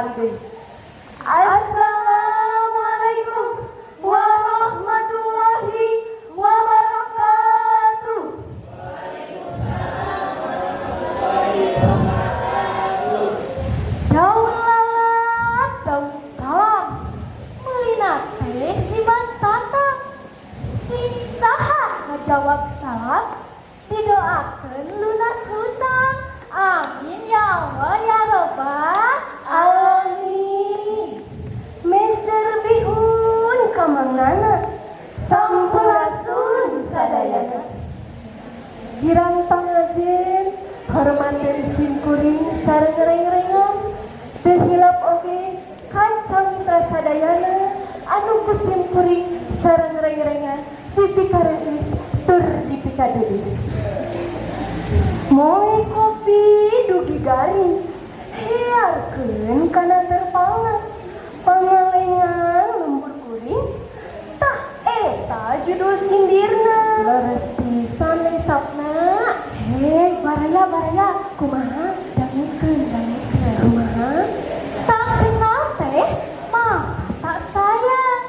sakali deui. Assalamualaikum warahmatullahi wabarakatuh. Daun lalat, daun salam, meulina teh dibas tatang. Sing saha ngajawab salam, didoakeun lunas hutang. Amin ya Allah ya Rabbal alamin. Meser bihun kamangnana, sampurasun sadayana. Girang pangajen, hormat dari simkuring sareng reng-rengan. Teu hilap oge kancang mitra sadayana anu ku simkuring sareng reng-rengan dipikareus tur dipikadeui. Moe kopi dugi garing, hiarkeun kana terpala, pangalengan lembur kuring, tah eta judul sindirna. Leres pisan lesapna. Hei, baraya, kumaha? Dangikeun, kumaha? Tak kenal teh, mah tak sayang.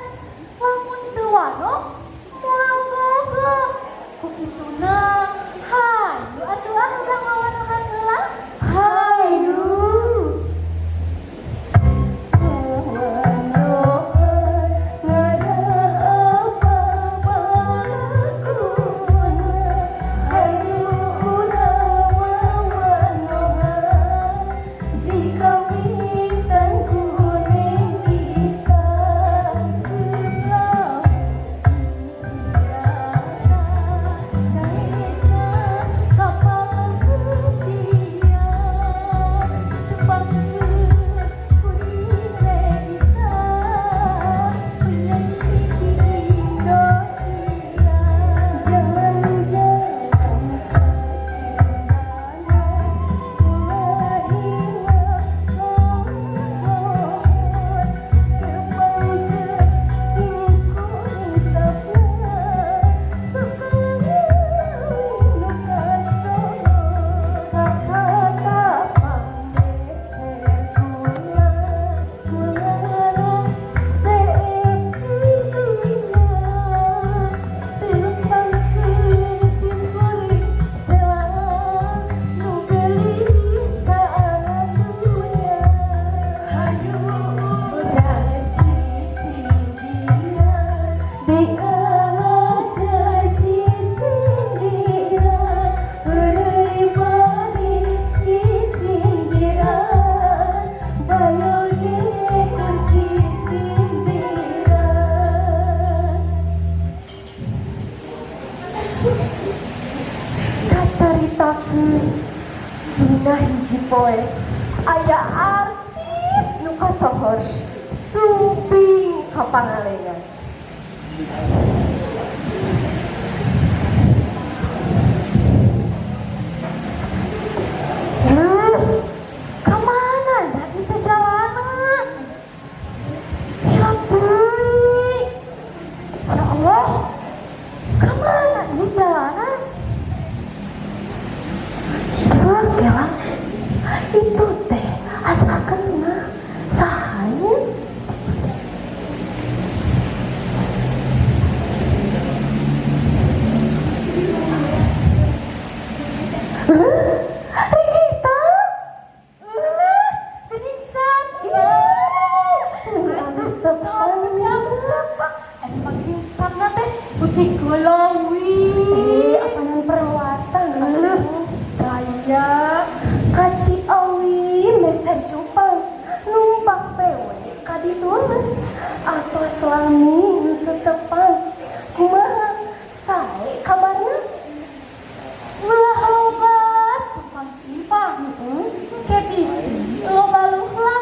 Lamun teu wano, moal boga. Kukituna, hayu atuh urang ngawanohan heula. Hayu. Dina hiji poe aya artis nu kasohor suping ka pangalengan. Kamana da di jalanan? Hilap deui. Ya Allah, kamana di jalanan? Kelang, itu teh asa kena sahanya. Regita, kedingsan, abis tepan, emang kedingsan teh putih gulawi. Apaan perawatan? Kaya kaci awi meser cupang numpak pewe kadituan atau selami tetepang kumaha sae kabarna ulah loba supang simpang kebisi loba luhlah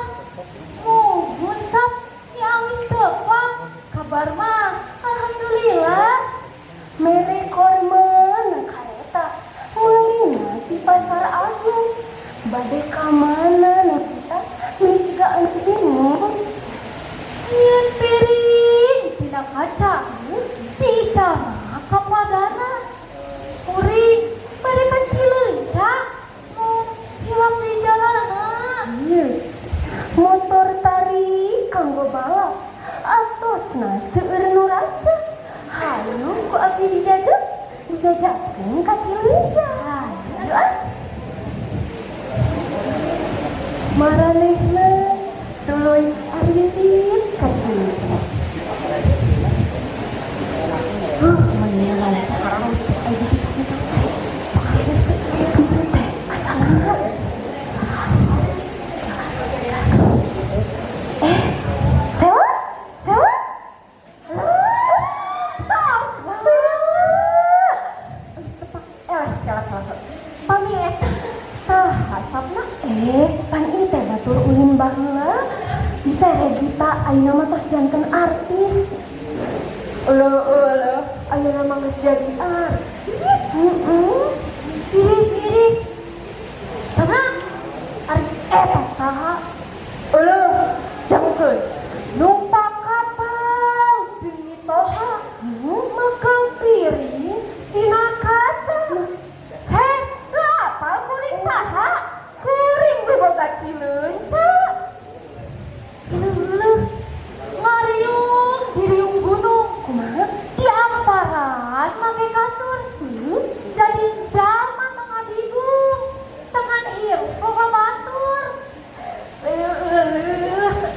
mugun sap ni awis tepang kabar mah alhamdulillah mere korman kareta mulina di pasar agung bade kamana na kita misigaan bingung nyen piring tina kaca bicara kapadana kuring bade kacileunca mau hilap di jalanan motor digajakeun ka Cileunca. Aduh ah. Maranehna tuluy aritip ka Cileunca. Menilai sekarang ai di kita. Asalna sewa? Sewa? Pami saha sapna pan ieu teh batur ulin baheula teh Regita ayeuna mah tos janten artis. Eueuh ayeuna mah geus jadi artis. Kiri sabna artis eta saha? Eueuh jangeun numpak kapal jeung mitoha megang piring tina kaca. Heh, lapal kuring saha? Kuring boga Cileunca. Ngariung diriung gunung. Kumaha? Di amparan make kasur. Jadi jalma tengah digung. Tangan ieu boga batur.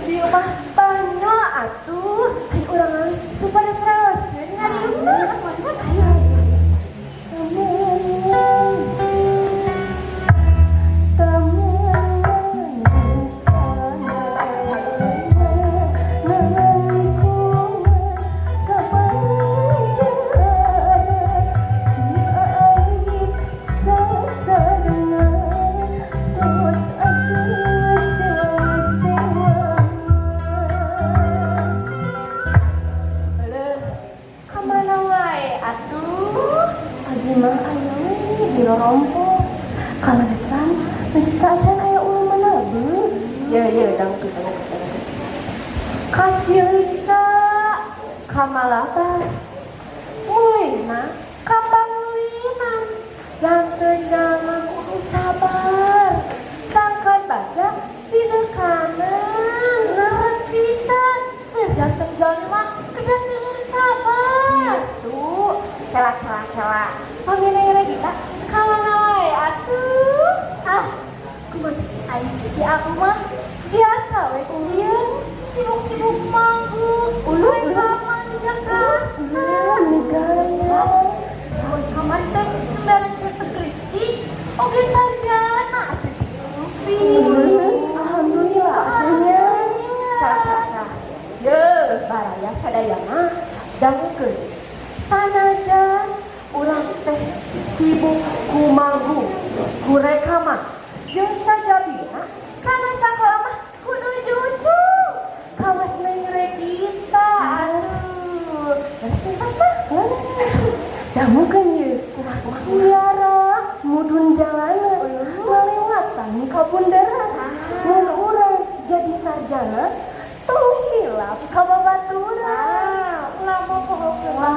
Di rumah banyak atuh. Ayo urang supaya seraoskeun ngariung. Ayo. Rompo kalasan kita acan aya ulu menabeung. Ye dangkeun. Ka Cileunca kamalaban ulina kapanglinan janten jalma kudu sabar sangkan badak dina kanan leres pisan janten jalma kedah seueur sabar tuh kela pamina kita kawan wae atuh. Kumaha ai si aku mah biasa we kuliah sibuk manggung uluy paman di Jakarta negara sama teh beres skripsi oge sarjana alhamdulillah ye baraya sadayana dangkeun sanajan urang teh sibuk kumagu kurekaman jeung sajabina kana sakola mah kudu jujur kawas neng Regita aduh beres apa damukeun ye biara mudun jalanan ngalewatan kabunderan mun urang jadi sarjana tuh hilap ka babaturan ulah mohokeun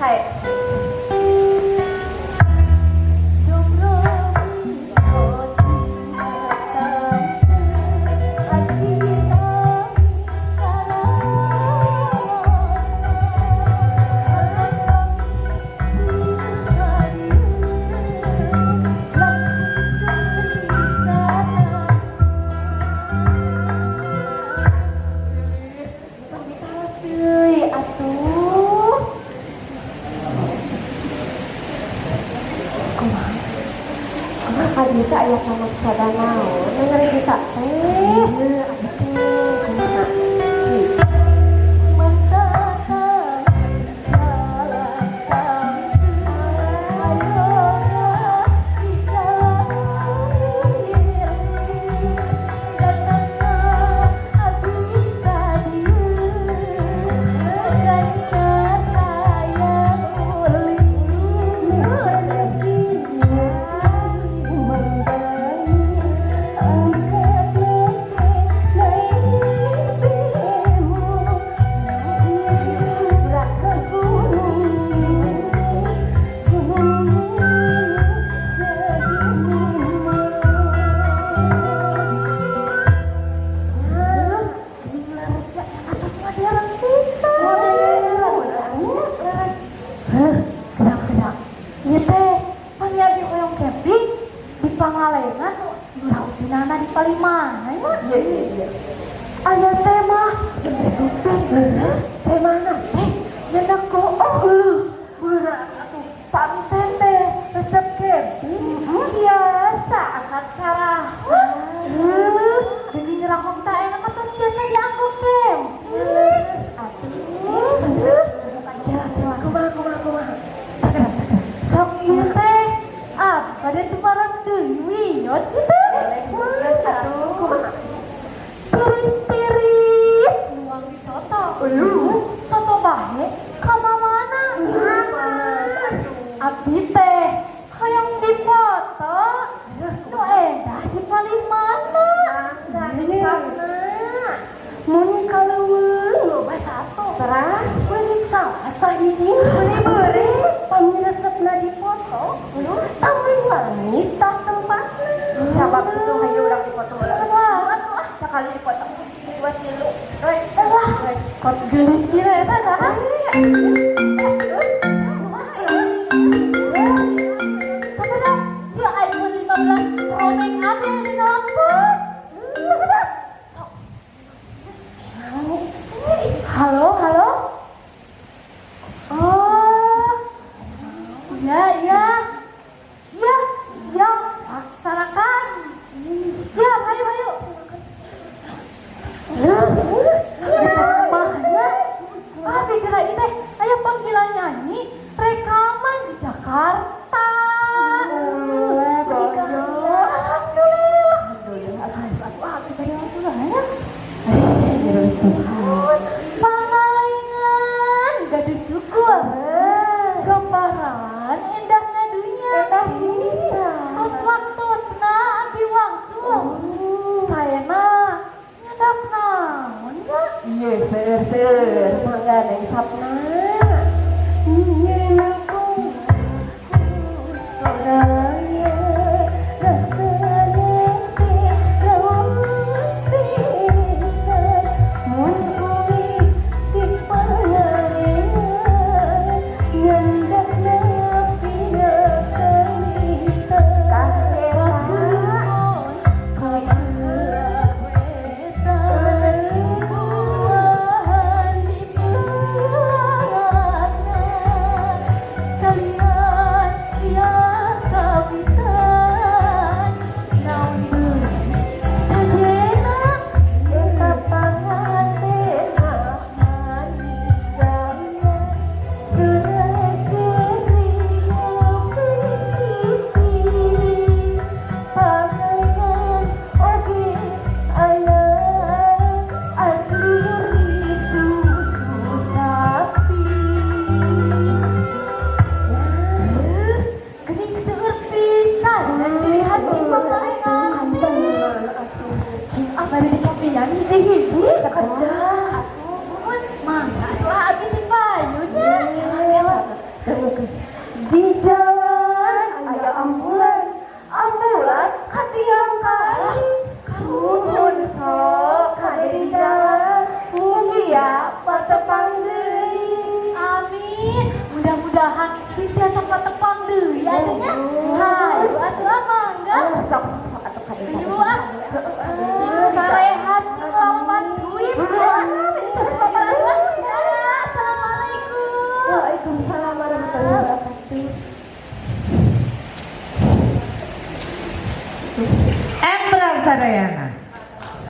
saya bisa aya kamar sadana nang bisa teh kumaha mana? Nyendak ko. Oh, berat atuh. Panten teh resep camping. Biasa akad cara. Gini ngerangkong tak enak atas jasa dianggo kem. Kumaha. Sok ieu teh. Pada tu paras deui wios kitu. Tiris-tiris nuang soto. Soto bahe ka mana? Abdi teh hoyong dipoto. Nu endah di paling mana? Mun kaleuweung loba satu teras beurit salah hiji beure pamiresepna dipoto tamun wanita tempatna sabab itu hayu urang dipoto atuh sakali dipoto 2 3 rek geus Kot geulis kira eta saha? Sabedah, dia iPhone 15 Pro Max ade di nelpon. Sabedah. Sok. Halo. Oh. Iya. Ya, siap. Laksanakan. Siap, ayo. Tapi kira itu aya panggilan nyanyi rekaman di Jakarta. Pangalengan gaduh cukur. Gambaran endah ngadunya. Kos waktosna abdi wangsul. Saena nyadak naon ya? Ieu seueur mangga neng sapna. Di jalan aya ambulan katiang kali mun sok kade di jalan mugi ya patepang deui. Amin. Mudah-mudahan kita sempat tepang deui adanya. Hayu atuh mangga. Sok atuh kade. Ayo sing sarehat sing lawan duit. Assalamualaikum. Waalaikumsalam warahmatullahi wabarakatuh. Emrang sadayana